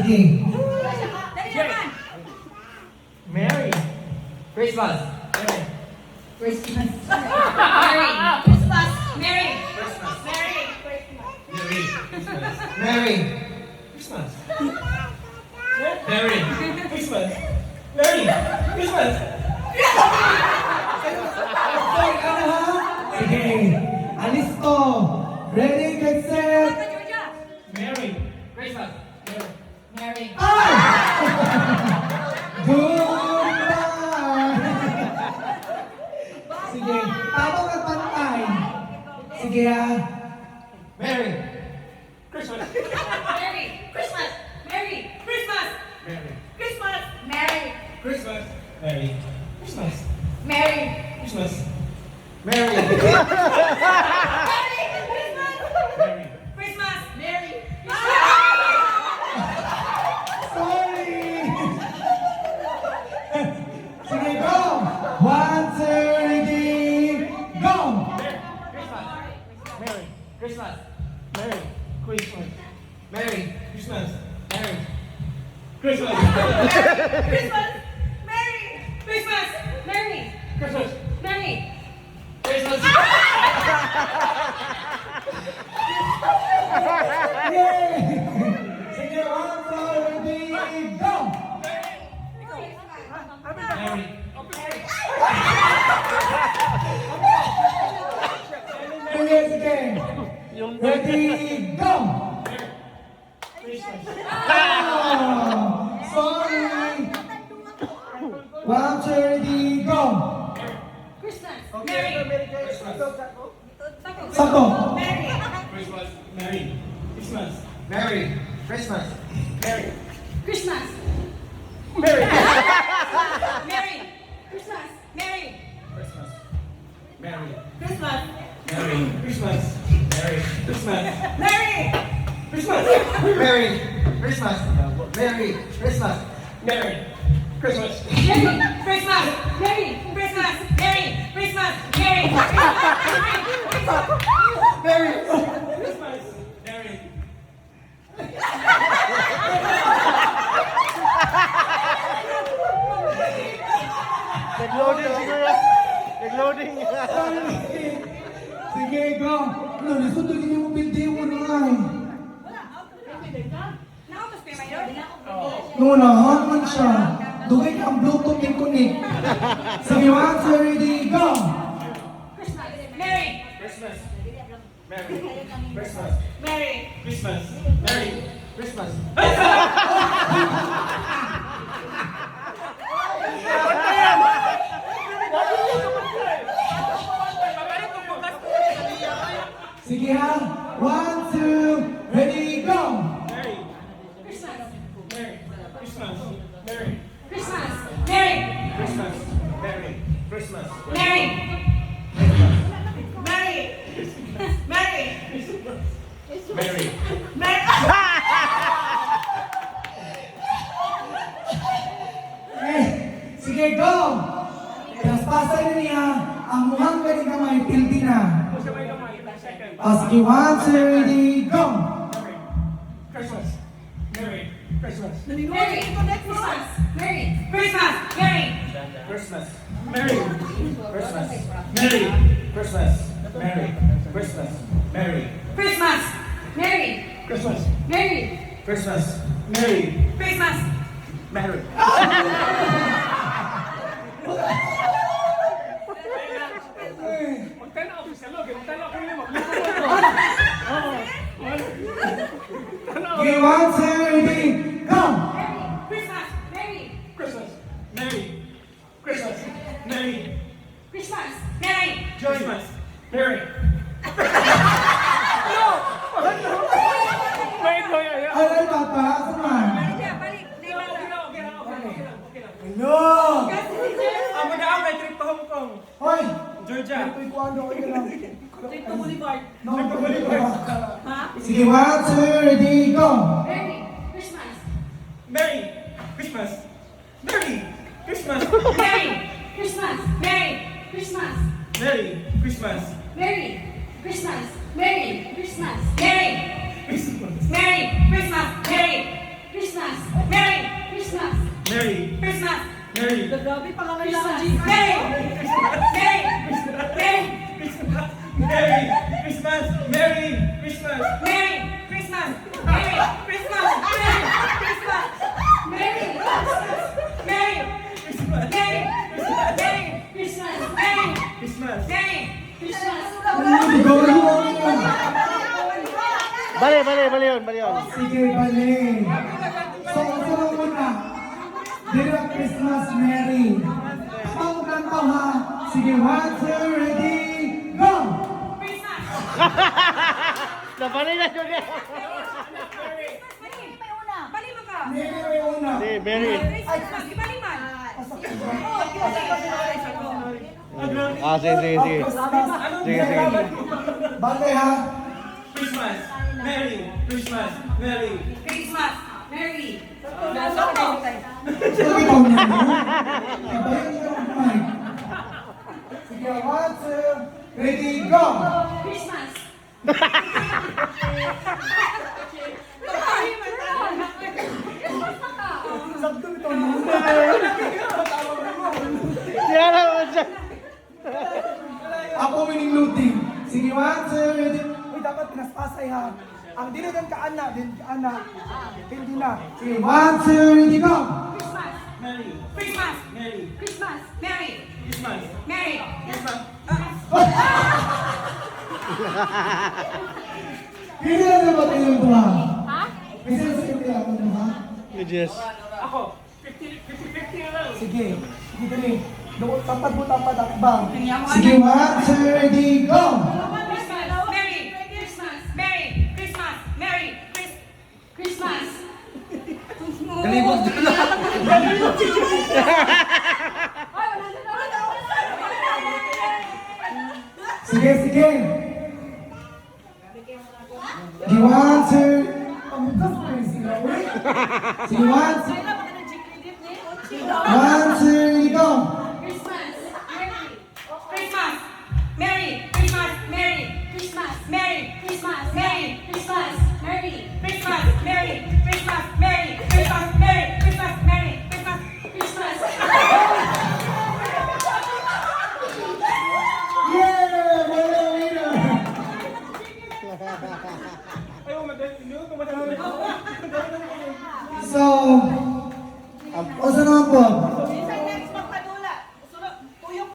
Sige. Dali naman! Merry Christmas. Merry Christmas. Merry Christmas. Merry Christmas. Merry Merry Christmas. Mary. Christmas. Merry Christmas. Merry Christmas. Okay ka na ha? Sige. Alis ko. Ready, get set. Georgia. Merry Christmas. Merry. Ay! Goodbye! Sige. Tama ka pantay. Sige ha. Merry Christmas. Merry Christmas. Merry Christmas. Merry Christmas. Merry Christmas. Merry Christmas. Merry Christmas. Mary. Merry Merry Christmas. Merry. Sorry! Sige, go! 1, 2, ready, go! Merry Christmas. Merry Christmas. Merry Christmas. Merry Christmas. Christmas. Merry Christmas. Merry Christmas. Merry. Christmas. Yay! Sige, 1, 2, ready, go! Merry. Sige, sige. Ready, go! Christmas. Oh, sorry! 1, 2, ready, go! Christmas. Merry. Sakto. Merry. Christmas. Merry Christmas. Merry Christmas. Merry. Christmas. Merry. Merry Christmas. Merry Christmas. Merry. Christmas. Merry Christmas. Merry Christmas. Merry. Christmas. Merry Christmas. Merry Christmas. Merry Christmas. Merry Christmas. Merry Christmas. Merry Christmas. Merry Christmas. Merry. Christmas. Merry. Nag-loading siguro. Nag-loading. Sige, go. Ano, nasundo din yung video mo na nga eh. Nakautos pa yun. No, nahan man siya. Dugay ka ang Bluetooth yung connect. Sige, 1, 2, ready, go! Christmas. Merry. Christmas. Merry Christmas. Merry. Christmas. Merry Christmas. Sige ha. 1, 2, ready, go! Merry Christmas. Merry Christmas. Merry Christmas. Merry. Christmas. Merry Christmas. Merry. Merry. Merry. Merry. Merry. Sige, go! Paspasay na niya ang mukhang galing kamay, pildi na. Sige, 1, 2, ready, go! Merry Christmas. Merry Christmas. Merry Christmas. Merry Christmas. Merry Christmas. Merry Christmas. Merry Christmas. Merry Christmas. Merry Christmas. Merry Christmas. Merry Christmas. Merry Christmas. Merry. Okay, 1, 2, ready, go! Christmas. Merry Christmas. Merry Christmas. Merry Christmas. Merry Christmas. Merry. Ay, papa, saan? Balik. No! Amo na ako may trip to Hong Kong. Hoy! Georgia. Ito'y kuwando ko lang. Dito Boulevard. No, Ha? sige, 1, 2, ready, go! Merry Christmas. Merry Christmas. Merry Christmas. Merry Christmas. Merry Christmas. Merry Christmas. Merry Christmas. Merry Christmas. Merry Christmas. Merry Christmas. Merry Christmas. Grabe pala kayo sa G. Mary! Mary! Mary! Merry Christmas! Merry Christmas! Merry Christmas! Merry Christmas! Merry Christmas! Merry Christmas! Merry Christmas! Merry Merry Christmas! Merry Christmas! Merry Christmas! Bali yun. Sige, bali. So, sunod muna. Dear Christmas, Merry. Pangkantaw ha. Sige, 1, 2, ready, go! Christmas! Nabali na yun eh. Bali mo ka! Merry may una. Si Mary. Christmas! Ibali man! Sige. Sige. Bali ha. Christmas! Merry Christmas! Merry! Christmas! Merry! Sino ikaw niya? Ibayin niyo ang mic. Sige, 1, 2, ready, go! Christmas! Sabdo ito na. Siya na mo siya. Ako winning looting. Sige, 1, 2, ready. Uy, dapat pinaspasay ha. Ang dili din kaana, hindi na. Sige, 1, 2, ready, go! Christmas! Merry! Christmas! Merry! Christmas! Merry! Christmas! Merry! Christmas! Hindi na naman kayo ito ha. Ha? Kasi sa kaya ako mo ha. Yes. Ako! 50 na lang! Sige, sige dali. Tapat mo takbang. Sige, 1, 2, ready, go! Christmas! Merry! Christmas! Merry! Christmas! Merry! Christmas! Galibot na. Sige, sige. Sige, 1, 2. Ang mutas mo yung sila, uy. Sige, 1, 2.